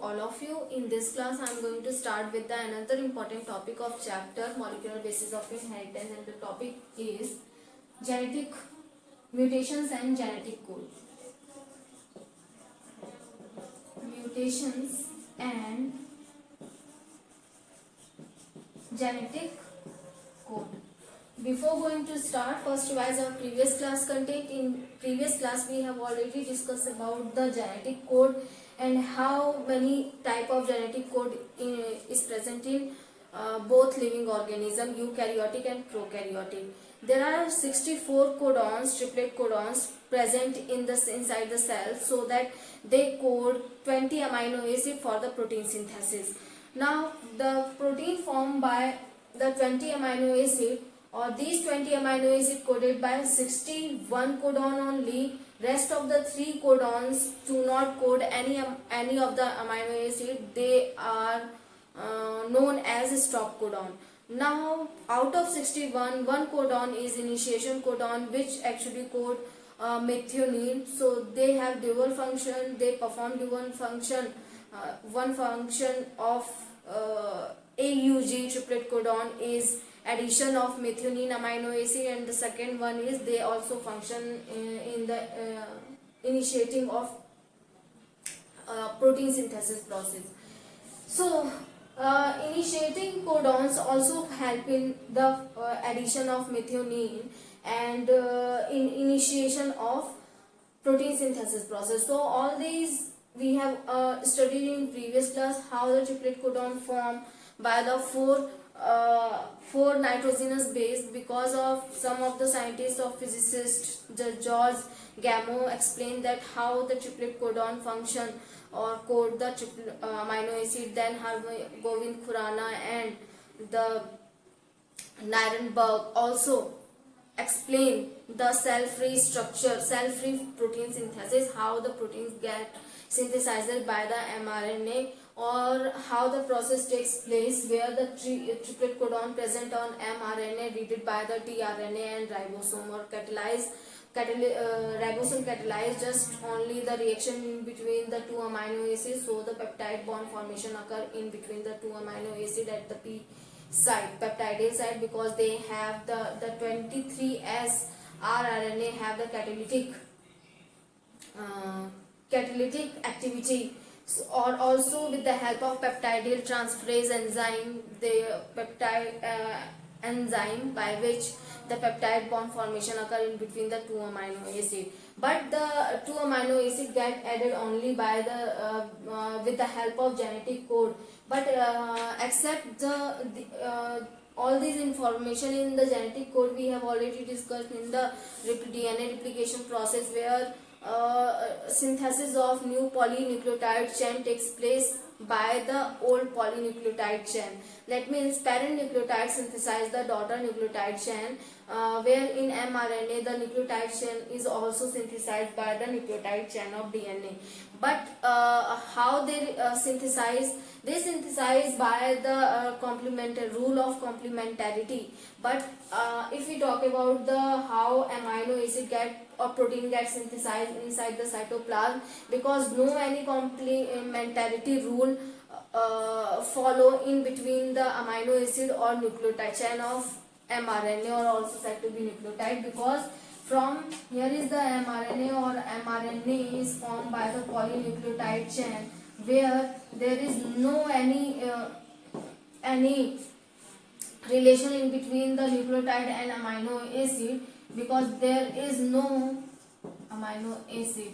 all of you. In this class I am going to start with the another important topic of chapter molecular basis of inheritance, and the topic is genetic mutations and genetic code. Mutations and genetic code. Before going to start, first revise our previous class content. In previous class we have already discussed about the genetic code and how many type of genetic code is present in both living organism, eukaryotic and prokaryotic. There are 64 codons, triplet codons present in the inside the cell, so that they code 20 amino acid for the protein synthesis. Now the protein formed by the 20 amino acid, or these 20 amino acid coded by 61 codon only. Rest of the 3 codons do not code any of the amino acid. They are known as stop codon. Now out of 61, one codon is initiation codon, which actually code methionine. So they have dual function. They perform dual function. One function of AUG triplet codon is addition of methionine amino acid, and the second one is they also function in the initiating of protein synthesis process. So initiating codons also help in the addition of methionine and in initiation of protein synthesis process. So all these we have studied in previous class, how the triplet codon form by the four nitrogenous base. Because of some of the scientists or physicists, George Gamow explained that how the triplet codon function or code the amino acid. Then Govind Khurana and the Nirenberg also explain the cell-free structure, cell-free protein synthesis, how the proteins get synthesized by the mRNA, or how the process takes place where the triplet codon present on mRNA read by the tRNA and ribosome, or ribosome catalyze just only the reaction in between the two amino acids, so the peptide bond formation occur in between the two amino acid at the P site, peptidase site, because they have the 23S rRNA have the catalytic activity. So, or also with the help of peptidyl transferase enzyme, the peptide enzyme by which the peptide bond formation occur in between the two amino acid. But the two amino acid get added only by the with the help of genetic code. But except all these information in the genetic code we have already discussed in the DNA replication process, where synthesis of new polynucleotide chain takes place by the old polynucleotide chain. That means parent nucleotide synthesize the daughter nucleotide chain, where in mRNA the nucleotide chain is also synthesized by the nucleotide chain of DNA. But how they synthesize? They synthesize by the complementary rule of complementarity. But if we talk about the how amino acid get or protein gets synthesized inside the cytoplasm, because no any complementarity rule follow in between the amino acid or nucleotide chain of mRNA, or also said to be nucleotide, because from here is the mRNA or mRNA is formed by the polynucleotide chain, where there is no any relation in between the nucleotide and amino acid, because there is no amino acid.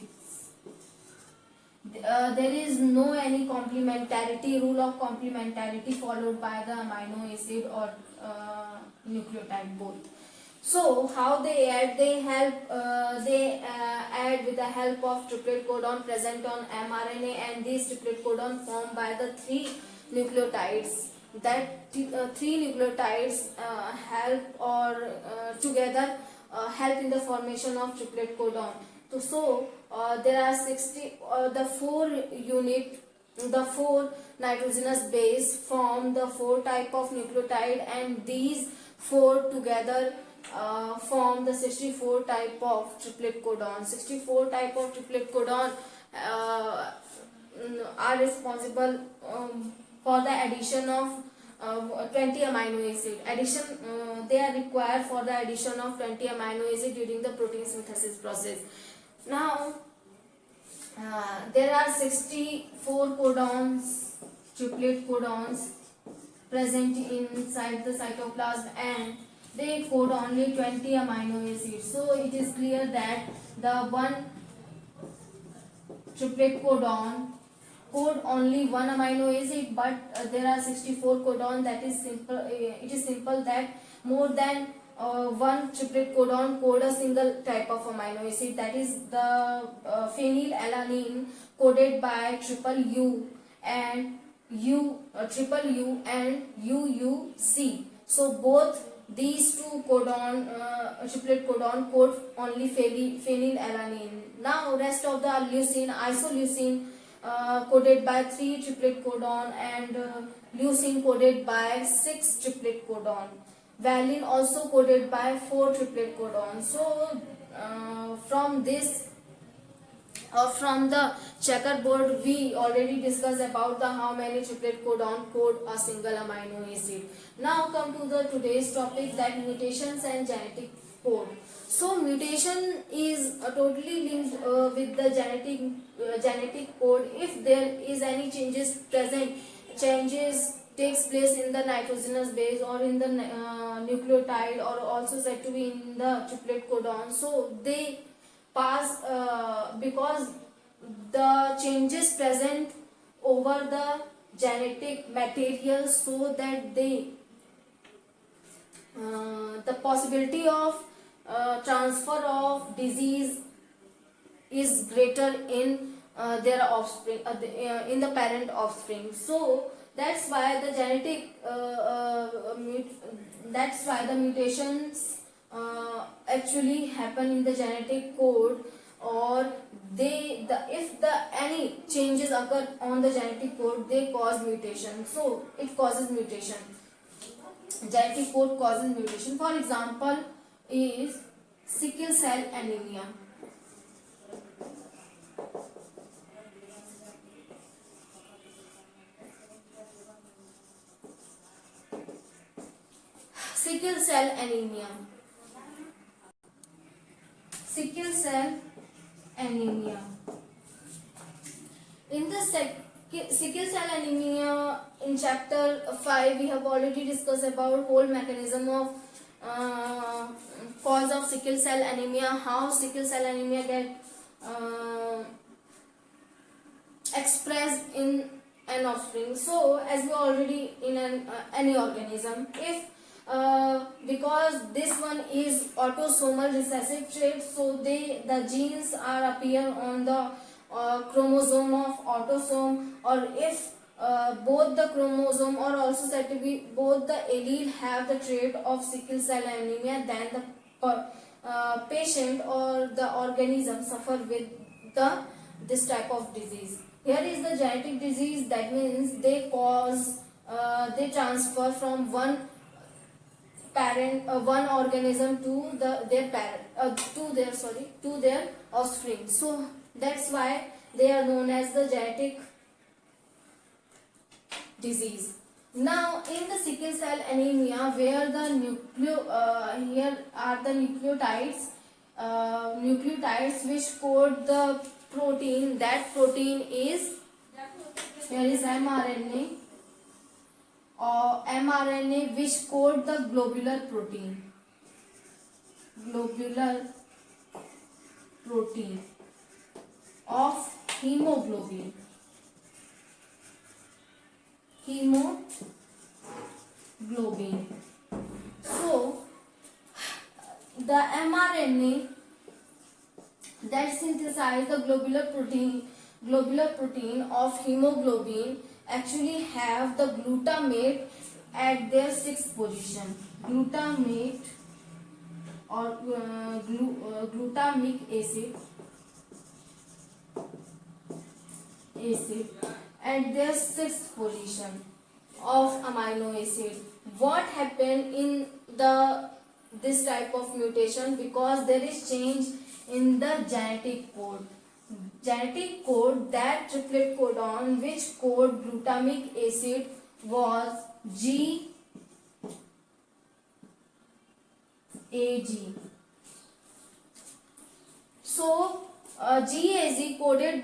There is no any complementarity, rule of complementarity followed by the amino acid or nucleotide both. So how they add? They add with the help of triplet codon present on mRNA, and these triplet codon formed by the 3 nucleotides. That 3 nucleotides help or together help in the formation of triplet codon. So there are the 4 nitrogenous base form the 4 type of nucleotide, and these 4 together form the 64 type of triplet codon. 64 type of triplet codon are responsible for the addition of 20 amino acid. They are required for the addition of 20 amino acid during the protein synthesis process. Now, there are 64 codons, triplet codons present inside the cytoplasm, and they code only 20 amino acids. So it is clear that the one triplet codon code only one amino acid, but there are 64 codon. That is simple. It is simple that more than one triplet codon code a single type of amino acid. That is the phenylalanine coded by triple U and triple U and UUC. So both these two codon, triplet codon code only phenylalanine. Now rest of the leucine, isoleucine coded by 3 triplet codon, and leucine coded by 6 triplet codon. Valine also coded by 4 triplet codon. So from this or from the checkerboard, we already discussed about the how many triplet codon code a single amino acid. Now come to the today's topic, that mutations and genetic code. So mutation is totally linked with the genetic code. If there is any changes takes place in the nitrogenous base or in the nucleotide, or also said to be in the triplet codon, so they pass because the changes present over the genetic material, so that they the possibility of transfer of disease is greater in their offspring, in the parent offspring. So that's why the that's why the mutations actually happen in the genetic code, or if any changes occur on the genetic code, they cause mutation. So it causes mutation. Genetic code causes mutation. For example, is sickle cell anemia. Sickle cell anemia. Sickle cell anemia. In the sickle cell anemia, in chapter 5, we have already discussed about whole mechanism of cause of sickle cell anemia, how sickle cell anemia get expressed in an offspring. So as we already in any organism, if because this one is autosomal recessive trait, so the genes are appear on the chromosome of autosome, or if both the chromosome, or also said to be both the allele have the trait of sickle cell anemia, then the patient or the organism suffer with this type of disease. Here is the genetic disease. That means they transfer from one organism to their offspring. So that's why they are known as the genetic disease. Now in the sickle cell anemia, where the here are the nucleotides which code the protein. That protein is, here is mRNA, or mRNA which code the globular protein of hemoglobin. So the mRNA that synthesize the globular protein of hemoglobin actually have the glutamate at their 6th position. Glutamate or glutamic acid at their 6th position of amino acid. What happened in this type of mutation? Because there is change in the genetic code. genetic code, that triplet codon which code glutamic acid was GAG. So GAG code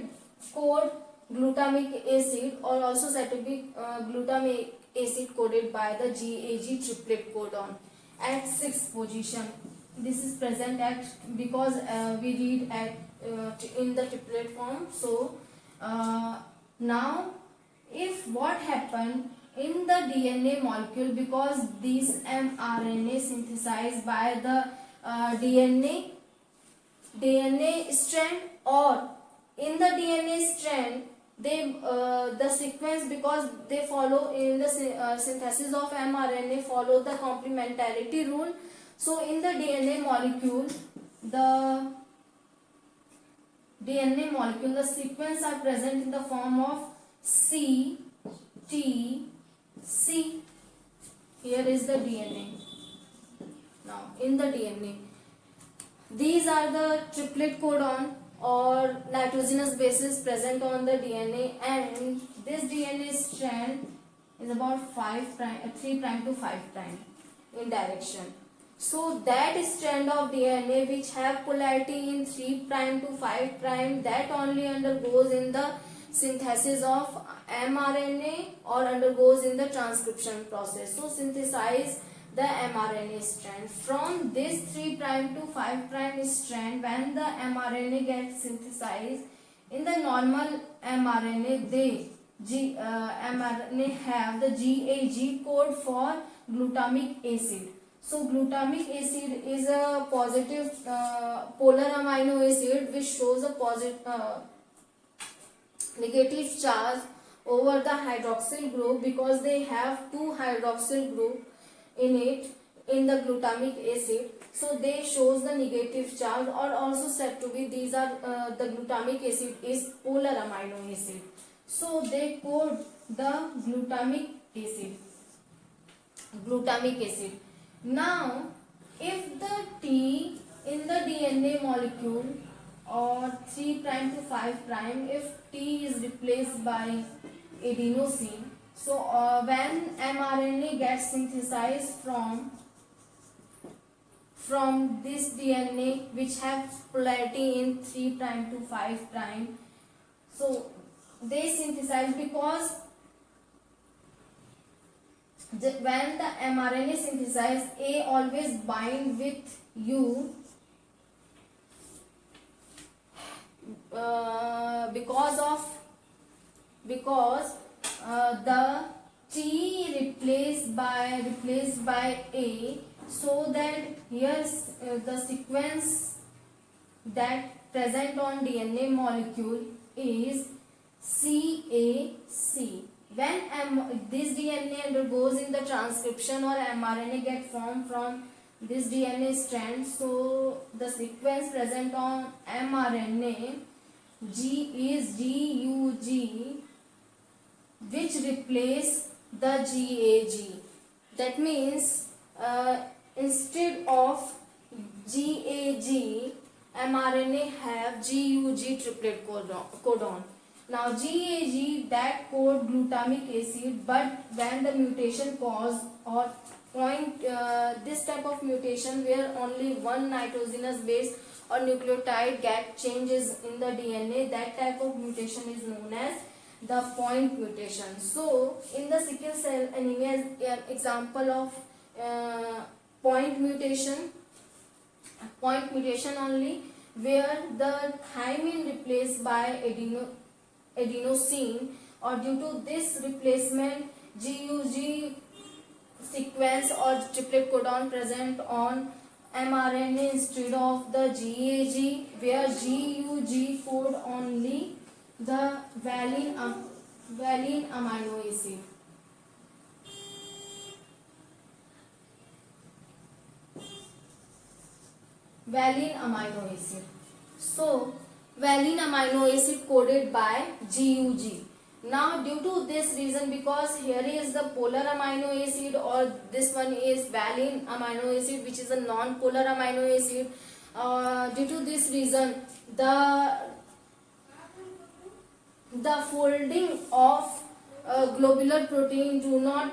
glutamic acid, or also said to be glutamic acid coded by the GAG triplet codon at 6th position. This is present at, because we read at in the triplet form. So now if what happened in the DNA molecule, because these mRNA synthesized by the DNA strand, or in the DNA strand they the sequence, because they follow in the synthesis of mRNA follow the complementarity rule. So in the DNA molecule, the sequence are present in the form of C, T, C. Here is the DNA. Now in the DNA, these are the triplet codon or nitrogenous bases present on the DNA, and this DNA strand is about 3' to 5' in direction. So that strand of DNA which have polarity in 3' to 5', that only undergoes in the synthesis of mRNA or undergoes in the transcription process. So synthesize the mRNA strand. From this 3' to 5' strand, when the mRNA gets synthesized, in the normal mRNA, mRNA have the GAG code for glutamic acid. So glutamic acid is a positive polar amino acid which shows a negative charge over the hydroxyl group, because they have 2 hydroxyl group in it, in the glutamic acid. So they shows the negative charge, or also said to be these are the glutamic acid is polar amino acid. So they code the glutamic acid. Now if the T in the DNA molecule, or 3' to 5', if T is replaced by adenosine, so when mRNA gets synthesized from this DNA which has polarity in 3' to 5', so they synthesize, because when the mRNA synthesize, A always bind with U, because the T replaced by A, so that here's the sequence that present on DNA molecule is CAC. When this DNA undergoes in the transcription, or mRNA get formed from this DNA strand, so the sequence present on mRNA G is GUG, which replace the GAG. That means instead of GAG, mRNA have GUG triplet codon. Now GAG, that code glutamic acid, but when the mutation cause or point this type of mutation where only one nitrogenous base or nucleotide get changes in the DNA, that type of mutation is known as the point mutation. So in the sickle cell anemia is an example of point mutation only, where the thymine replaced by adenosine, or due to this replacement GUG sequence or triplet codon present on mRNA instead of the GAG, where GUG code only the valine amino acid. Valine amino acid. So valine amino acid coded by GUG. Now due to this reason, because here is the polar amino acid, or this one is valine amino acid which is a non-polar amino acid, due to this reason the the folding of globular protein do not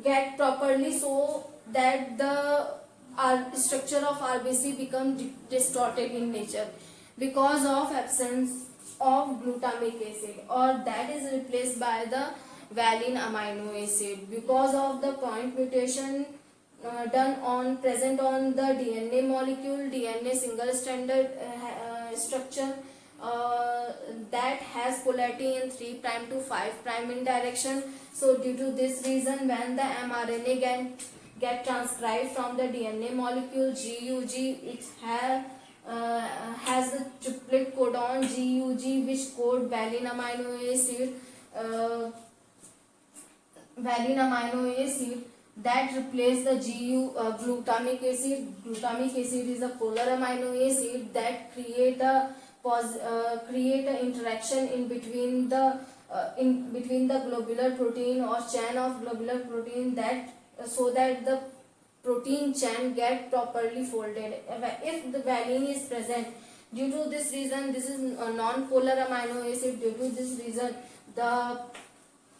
get properly, so that the structure of RBC become distorted in nature because of absence of glutamic acid, or that is replaced by the valine amino acid because of the point mutation present on the DNA molecule, DNA single stranded structure that has polarity in 3' to 5' in direction. So due to this reason, when the mRNA get transcribed from the DNA molecule GUG, it has the triplet codon GUG which code valine amino acid that replace the glutamic acid. Glutamic acid is a polar amino acid that create a interaction in between the globular protein or chain of globular protein, that so that the protein chain get properly folded. If the valine is present, due to this reason, this is a non-polar amino acid. Due to this reason, the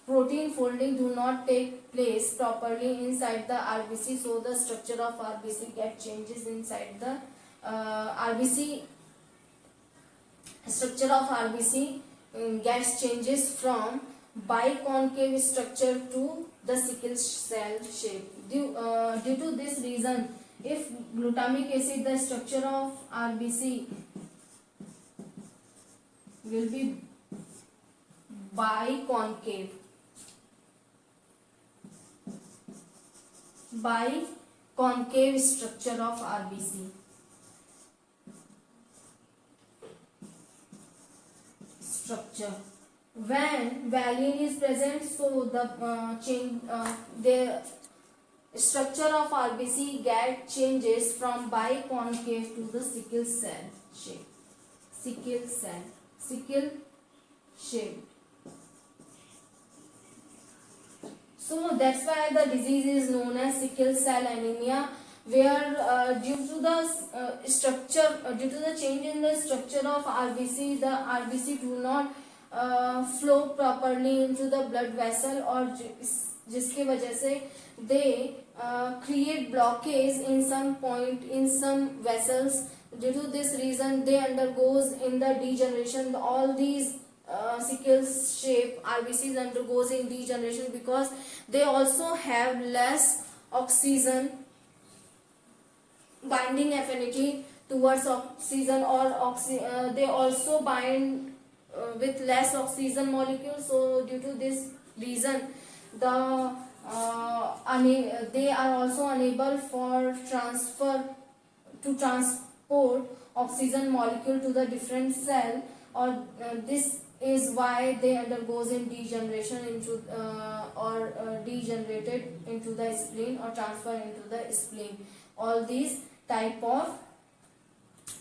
protein folding do not take place properly inside the RBC, so the structure of RBC get changes inside the RBC. Structure of RBC gets changes from biconcave structure to the sickle cell shape. Due to this reason, if glutamic acid, the structure of RBC will be biconcave. Biconcave structure of RBC. Structure. When valine is present, so the structure of RBC get changes from biconcave to the sickle cell shape. Sickle shape. So that's why the disease is known as sickle cell anemia, where due to the change in the structure of RBC, the RBC do not flow properly into the blood vessel, और जिसके वजह से they create blockage in some point in some vessels. Due to this reason, they undergoes in the degeneration. All these sickle shape RBCs undergoes in degeneration because they also have less oxygen binding affinity towards oxygen, or they also bind with less oxygen molecules. So due to this reason, they are also unable to transport oxygen molecule to the different cell, or this is why they undergoes in degeneration into degenerated into the spleen or transfer into the spleen. All these type of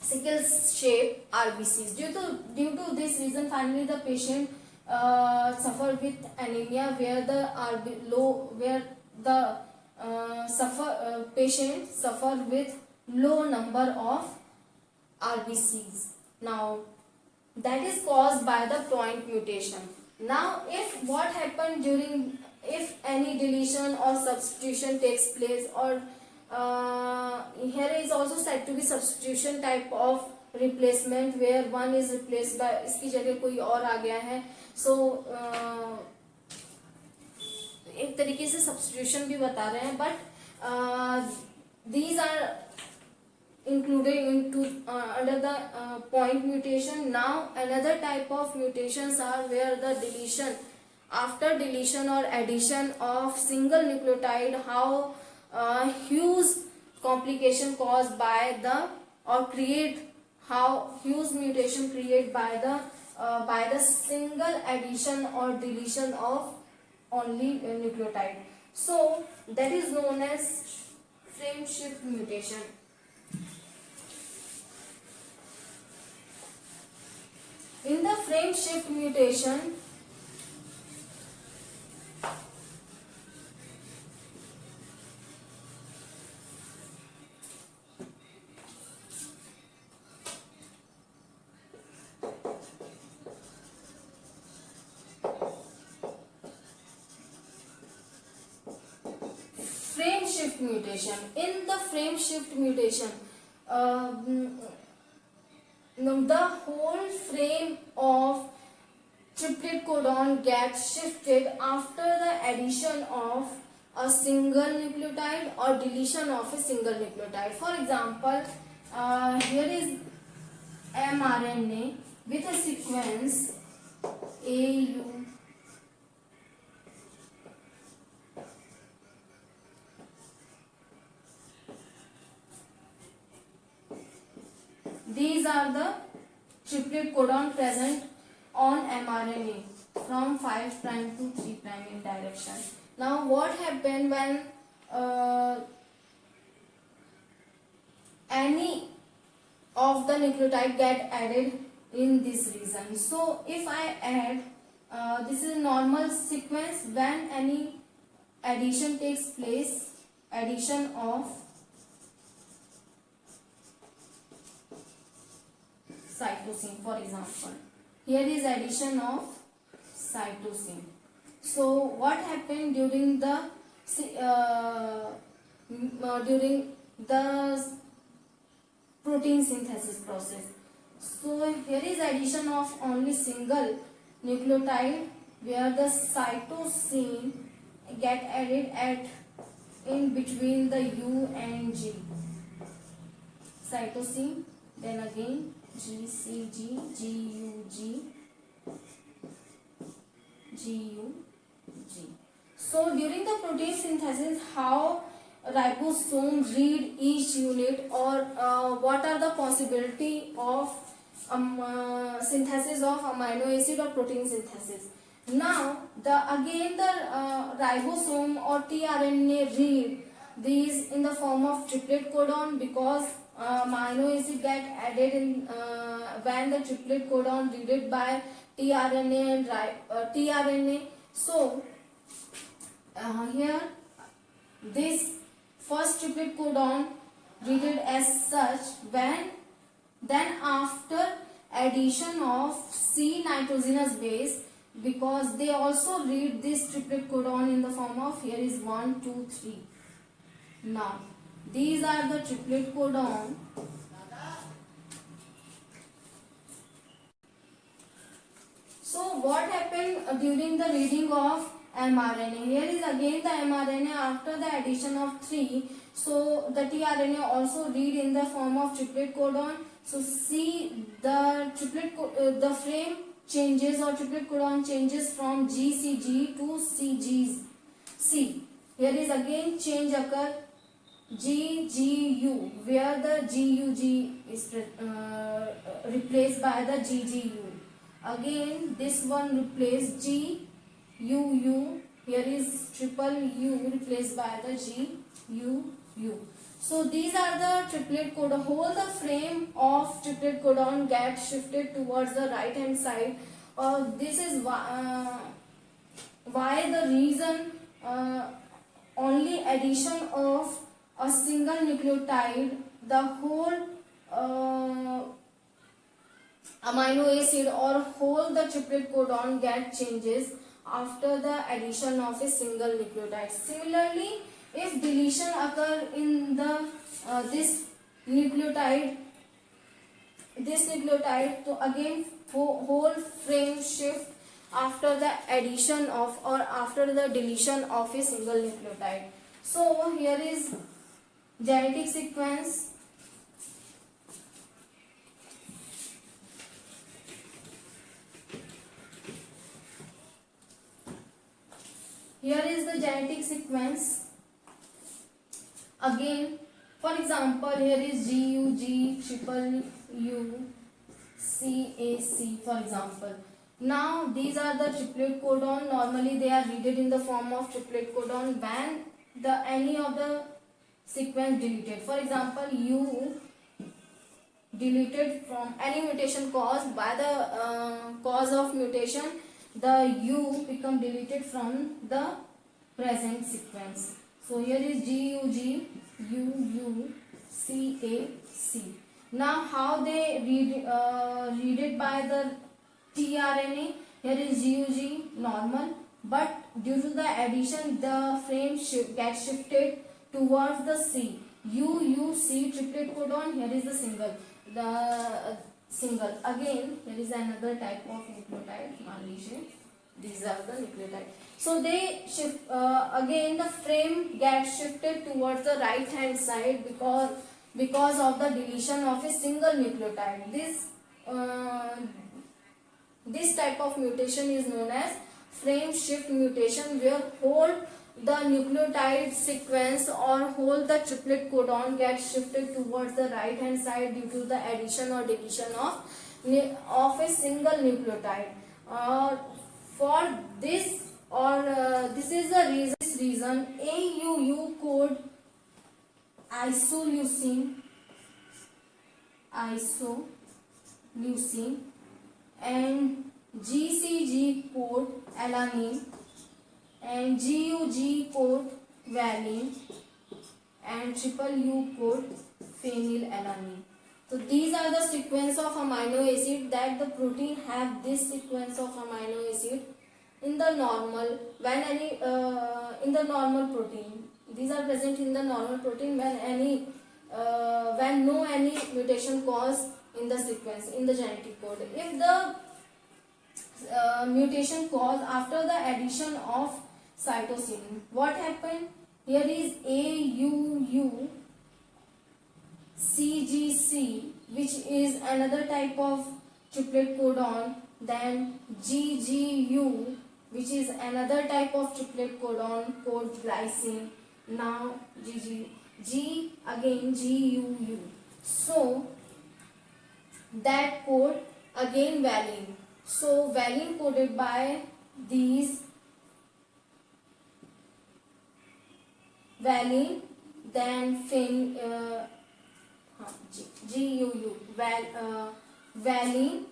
sickle shape RBCs. Due to this reason, finally the patient suffer with anemia, where the patient suffer with low number of RBCs. Now that is caused by the point mutation. Now if any deletion or substitution takes place, or here is also said to be substitution type of replacement, where one is replaced by इसकी जगह कोई और आ गया है. So एक तरीके से substitution भी बता रहे हैं, but these are included into under the point mutation. Now another type of mutations are where the deletion, after deletion or addition of single nucleotide, how huge complication caused by the huge mutation created by the single addition or deletion of only nucleotide. So that is known as frame shift mutation. In the frame shift mutation, shift mutation. In the frame shift mutation, the whole frame of triplet codon gets shifted after the addition of a single nucleotide or deletion of a single nucleotide. For example, here is mRNA with a sequence AU. These are the triplet codon present on mRNA from 5' to 3' in direction. Now what happened when any of the nucleotide get added in this region? So if I add, this is a normal sequence. When any addition takes place, addition of cytosine, for example, here is addition of cytosine. So what happened during the protein synthesis process? So here is addition of only single nucleotide where the cytosine get added at in between the U and G. Cytosine, then again GCG, GUG, GUG. So during the protein synthesis, how ribosome read each unit, or what are the possibility of synthesis of amino acid or protein synthesis? Now the ribosome or tRNA read these in the form of triplet codon, because amino acid get added in when the triplet codon readed by tRNA and tRNA. So here this first triplet codon readed as such, when then after addition of C nitrogenous base, because they also read this triplet codon in the form of, here is 1, 2, 3. Now these are the triplet codon. So what happened during the reading of mRNA? Here is again the mRNA after the addition of 3. So the tRNA also read in the form of triplet codon. So see the the frame changes, or triplet codon changes from GCG to CGC. Here is again change occur, GGU, where the GUG is replaced by the GGU. Again this one replaced GUU. Here is triple U replaced by the GUU. So these are the triplet codon. Whole the frame of triplet codon gets shifted towards the right hand side. This is why the reason only addition of a single nucleotide, the whole amino acid or whole the triplet codon get changes after the addition of a single nucleotide. Similarly, if deletion occur in the this nucleotide, so again whole frame shift after the addition of or after the deletion of a single nucleotide. So here is genetic sequence. Here is the genetic sequence. Again, for example, here is GUG, triple U, CAC, for example. Now these are the triplet codon. Normally they are readed in the form of triplet codon when any of the sequence deleted. For example, U deleted from any mutation caused by the cause of mutation, the U become deleted from the present sequence. So here is GUG, UU, CAC. Now how they read it by the tRNA? Here is GUG normal, but due to the addition, the frame gets shifted towards the C. UUC triplet codon. Here is the single. The single. Again, here is another type of nucleotide. मान लीजिए, these are the nucleotide. So they shift. Again, the frame gets shifted towards the right hand side because of the deletion of a single nucleotide. This type of mutation is known as frame shift mutation, where whole the nucleotide sequence or whole the triplet codon gets shifted towards the right hand side due to the addition or deletion of a single nucleotide. For this this is the reason AUU code isoleucine and GCG code alanine and GUG code valine and UU code phenylalanine. So these are the sequence of amino acid that the protein have. This sequence of amino acid in the normal in the normal protein. These are present in the normal protein when no any mutation cause in the sequence in the genetic code. If the mutation caused after the addition of cytosine, what happened? Here is AUU CGC, which is another type of triplet codon, then GGU, which is another type of triplet codon called glycine. Now G again GUU. So that code again valine. So valine coded by these valine, then GUU valine.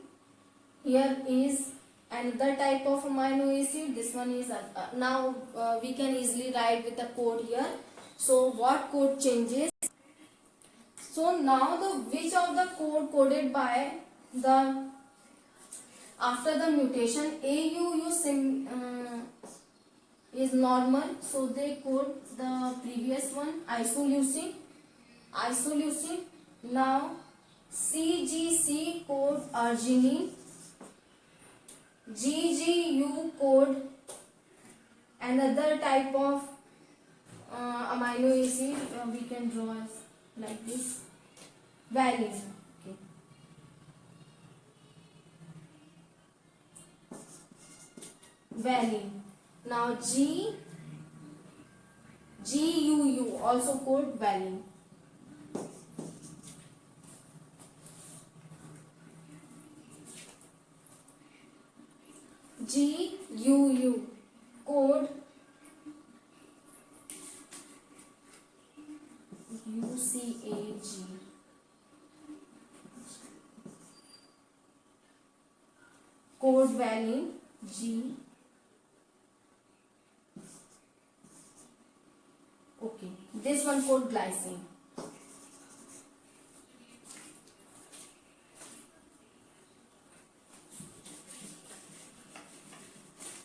Here is another type of amino acid. This one is now we can easily write with the code here. So what code changes? So now which of the code coded by the after the mutation AUU is normal, so they code the previous one isoleucine. Now CGC code arginine, GGU code another type of amino acid. We can draw as like this, valine. Okay. Valine. Now GUU also code valine. GUU code UCAG. Code valine G. Okay, this one code glycine.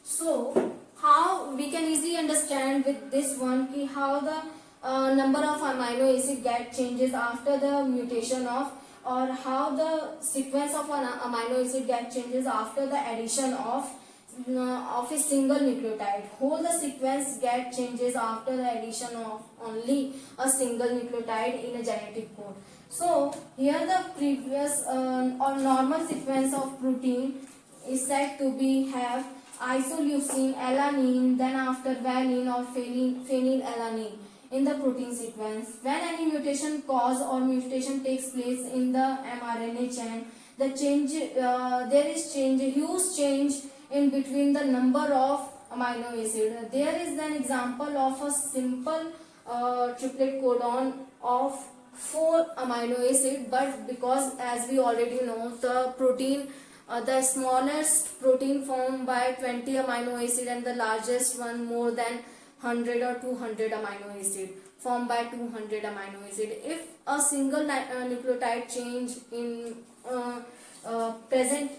So how we can easily understand with this one ki how the number of amino acid get changes after the mutation of, or how the sequence of an amino acid get changes after the addition of a single nucleotide. Whole the sequence get changes after the addition of only a single nucleotide in a genetic code. So here the previous or normal sequence of protein is said to be have isoleucine, alanine, then after valine or phenylalanine in the protein sequence. When any mutation cause or mutation takes place in the mRNA chain, the change there is huge change in between the number of amino acid. There is an example of a simple triplet codon of 4 amino acid, but because as we already know the protein the smallest protein formed by 20 amino acid and the largest one more than 100 or 200 amino acid formed by 200 amino acid. If a single nucleotide change in present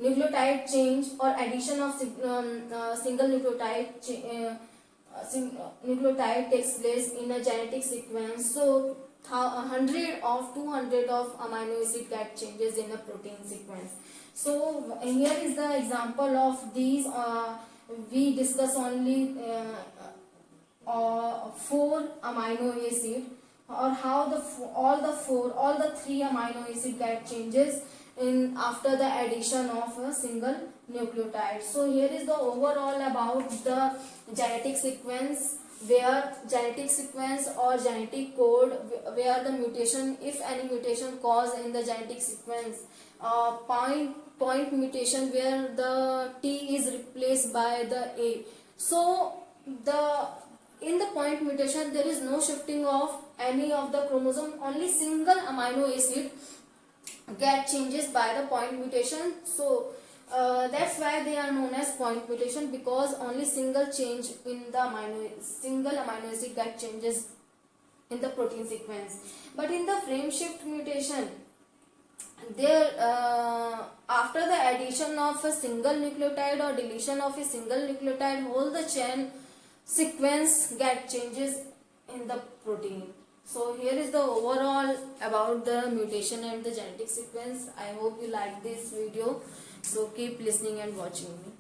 nucleotide change or addition of single nucleotide nucleotide takes place in a genetic sequence, so 100 of 200 of amino acid get changes in a protein sequence. So here is the example of these. We discuss only 4 amino acid, or how all the 3 amino acid get changes in after the addition of a single nucleotide. So here is the overall about the genetic sequence, where genetic sequence or genetic code, where the mutation, if any mutation caused in the genetic sequence, point mutation where the T is replaced by the A. So in the point mutation there is no shifting of any of the chromosome, only single amino acid get changes by the point mutation. So that's why they are known as point mutation, because only single change in the single amino acid get changes in the protein sequence. But in the frame shift mutation, there after the addition of a single nucleotide or deletion of a single nucleotide, whole the chain sequence get changes in the protein. So here is the overall about the mutation and the genetic sequence. I hope you like this video, so keep listening and watching me.